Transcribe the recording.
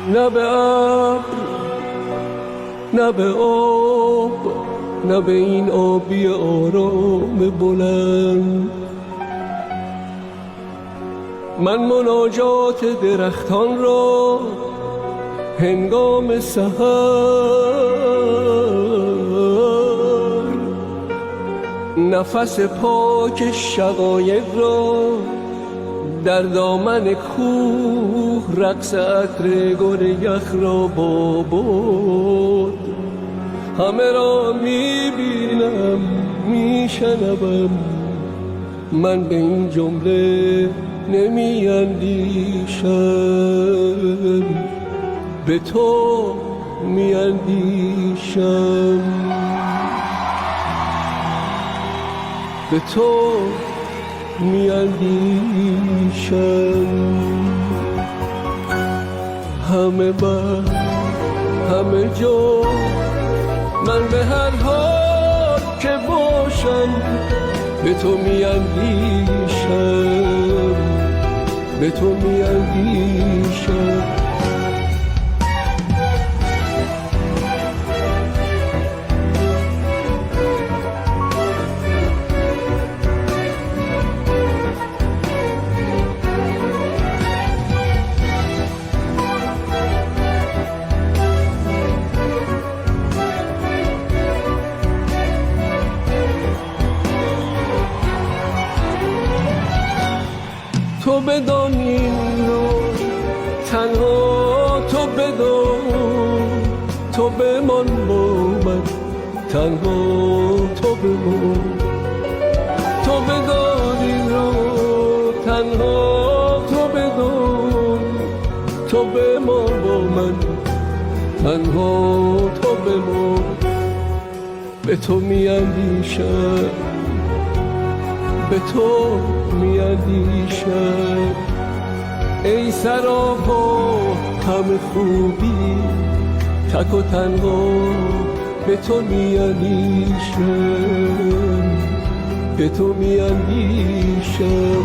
نه به ابر نه به آب، نه به این آبی آرام بلند. من مناجات درختان را هنگام سحر نفس پاک شقایق را در دامن کوه رقص عطر گل یخ را با بود همه را میبینم میشنوم. من به این جمله نمیاندیشم، به تو میاندیشم، به تو میاندیشم. همه وقت همه جا من به هر حال که باشم به تو میاندیشم، به تو میاندیشم. تو بدان این رو تنها تو بدان، تو بمان با من تنها تو بمان. تو بدان این رو تنها تو بدان، تو بمان با من تنها تو بمان. به تو میاندیشم، به تو میاندیشم. ای سراپا همه خوبی تک و تنها به تو میاندیشم، به تو میاندیشم.